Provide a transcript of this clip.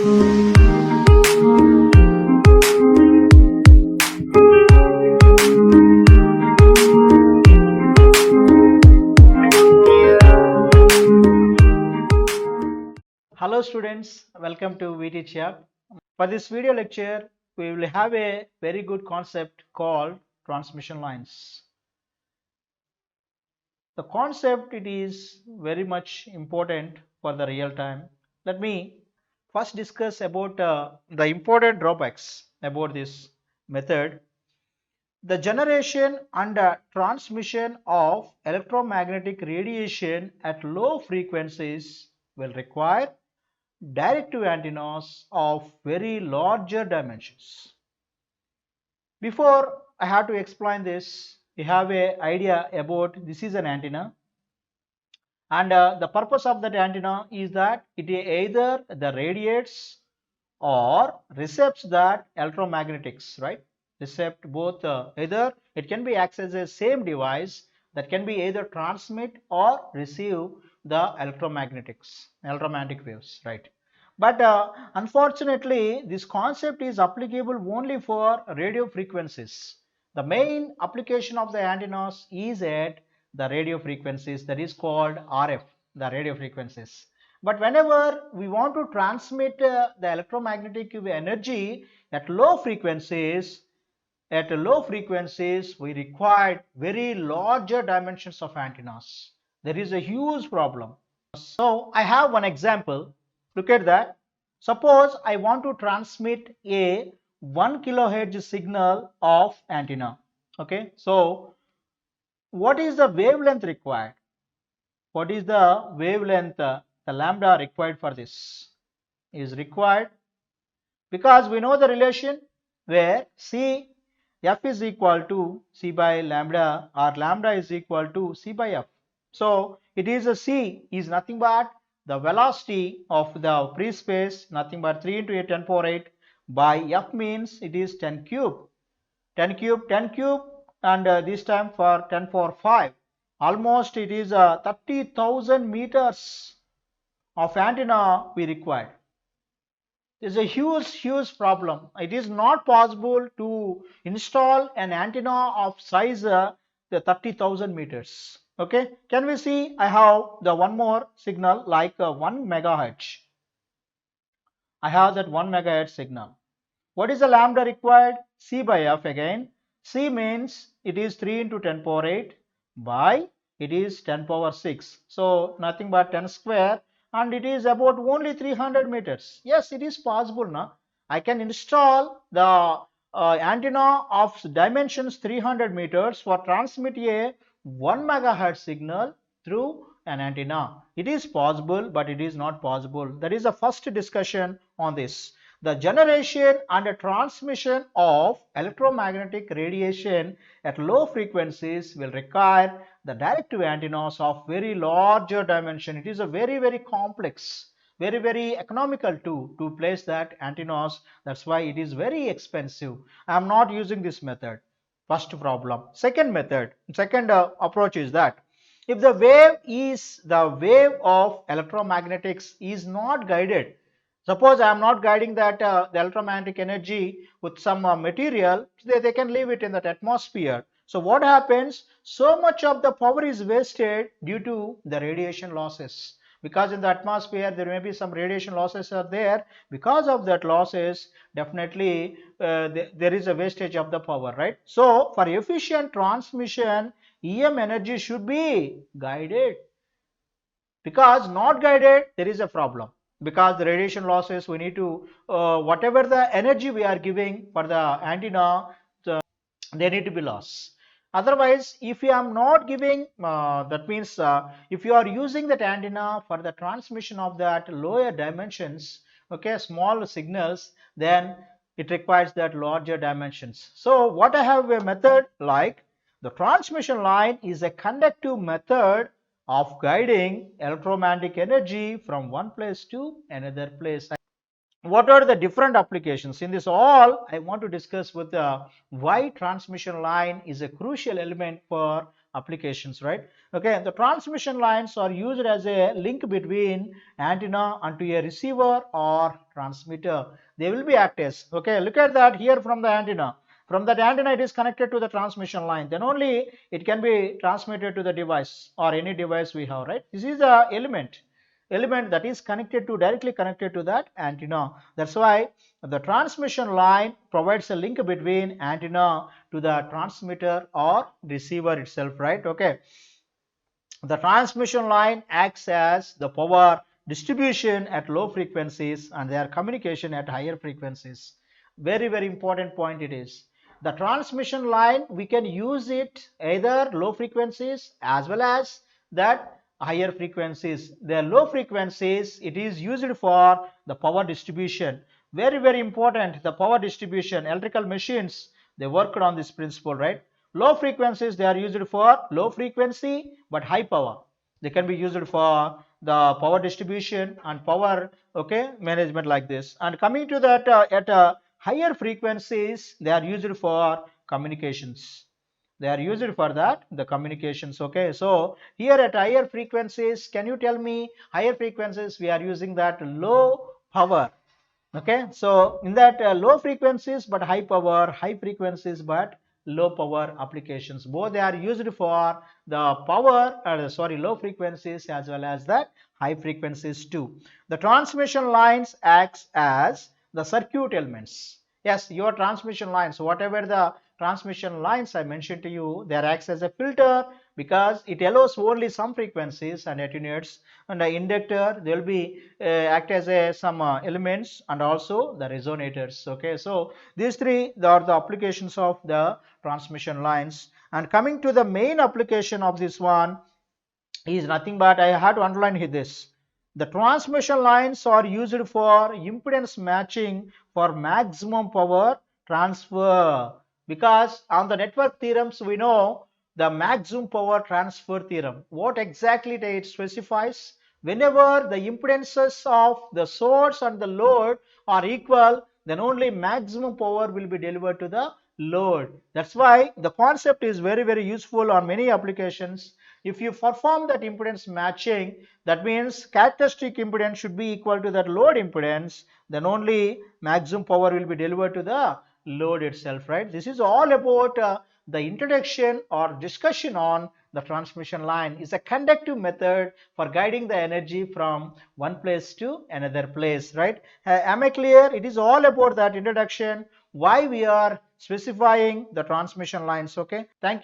Hello students, welcome to VTCHR. For this video lecture, we will have a very good concept called transmission lines. The concept, it is very much important for the real time. Let me first discuss about the important drawbacks about this method. The generation and transmission of electromagnetic radiation at low frequencies will require directive antennas of very larger dimensions. Before I have to explain this, you have an idea about this is an antenna, and the purpose of that antenna is that it either the radiates or recepts that electromagnetics, right? Recept both, either it can be accessed as same device that can be either transmit or receive the electromagnetic waves, right? But unfortunately, this concept is applicable only for radio frequencies. The main application of the antennas is at the radio frequencies, that is called RF, the radio frequencies. But whenever we want to transmit the electromagnetic energy at low frequencies, we require very larger dimensions of antennas. There is a huge problem. So I have one example. Look at that. Suppose I want to transmit a 1 kilohertz signal of antenna. Okay, so what is the wavelength required? What is the wavelength, the lambda required for this? Is required because we know the relation where F is equal to C by lambda, or lambda is equal to C by F. So it is a C is nothing but the velocity of the free space, nothing but 3 into 10 power 8 by F means it is 10 cube, 10 cube, 10 cube, and this time for 10 power 5. Almost it is 30,000 meters of antenna we require. Is a huge problem. It is not possible to install an antenna of size the 30,000 meters. Okay, can we see? I have the one more signal like 1 megahertz. I have that 1 megahertz signal. What is the lambda required? C by F again. C means it is 3 into 10 power 8 by it is 10 power 6. So nothing but 10 square, and it is about only 300 meters. Yes, it is possible now. I can install the antenna of dimensions 300 meters for transmit a 1 megahertz signal through an antenna. It is possible, but it is not possible. That is the first discussion on this. The generation and transmission of electromagnetic radiation at low frequencies will require the directive antennas of very larger dimension. It is a very complex, very economical to place that antennas. That's why it is very expensive. I am not using this method. First problem. Second method, second approach is that if the wave of electromagnetics is not guided. Suppose I am not guiding that the electromagnetic energy with some material, they can leave it in that atmosphere. So what happens? So much of the power is wasted due to the radiation losses. Because in the atmosphere there may be some radiation losses are there. Because of that losses, definitely there is a wastage of the power, right? So for efficient transmission, EM energy should be guided. Because not guided, there is a problem. Because the radiation losses, we need to whatever the energy we are giving for the antenna, they need to be lost. Otherwise, if you am not giving, that means if you are using that antenna for the transmission of that lower dimensions, okay, small signals, then it requires that larger dimensions. So what I have a method like the transmission line is a conductive method of guiding electromagnetic energy from one place to another place. What are the different applications? In this all, I want to discuss with why transmission line is a crucial element for applications, right? Okay, the transmission lines are used as a link between antenna and to a receiver or transmitter. They will be act as, okay, look at that here from the antenna. From that antenna, it is connected to the transmission line. Then only it can be transmitted to the device or any device we have, right? This is the element that is connected to, directly connected to that antenna. That's why the transmission line provides a link between antenna to the transmitter or receiver itself, right? Okay. The transmission line acts as the power distribution at low frequencies and their communication at higher frequencies. Very, very important point it is. The transmission line, we can use it either low frequencies as well as that higher frequencies. The low frequencies, it is used for the power distribution. Very, very important, the power distribution. Electrical machines, they worked on this principle, right? Low frequencies, they are used for low frequency but high power. They can be used for the power distribution and power, okay, management like this. And coming to that, at higher frequencies, they are used for communications. They are used for that, the communications, okay. So here at higher frequencies, can you tell me higher frequencies, we are using that low power, okay. So in that low frequencies but high power, high frequencies but low power applications, both they are used for the power, low frequencies as well as that high frequencies too. The transmission lines acts as the circuit elements. Yes, your transmission lines, whatever the transmission lines I mentioned to you, they acts as a filter because it allows only some frequencies and attenuates, and the inductor, they will be act as a some elements, and also the resonators, okay. So these three are the applications of the transmission lines. And coming to the main application of this one is nothing but, I had to underline here this. The transmission lines are used for impedance matching for maximum power transfer, because on the network theorems we know the maximum power transfer theorem. What exactly it specifies? Whenever the impedances of the source and the load are equal, then only maximum power will be delivered to the load. That's why the concept is very, very useful on many applications. If you perform that impedance matching, that means characteristic impedance should be equal to that load impedance, then only maximum power will be delivered to the load itself, right? This is all about the introduction or discussion on the transmission line. Is a conductive method for guiding the energy from one place to another place, right? Am I clear? It is all about that introduction, why we are specifying the transmission lines, okay. Thank you.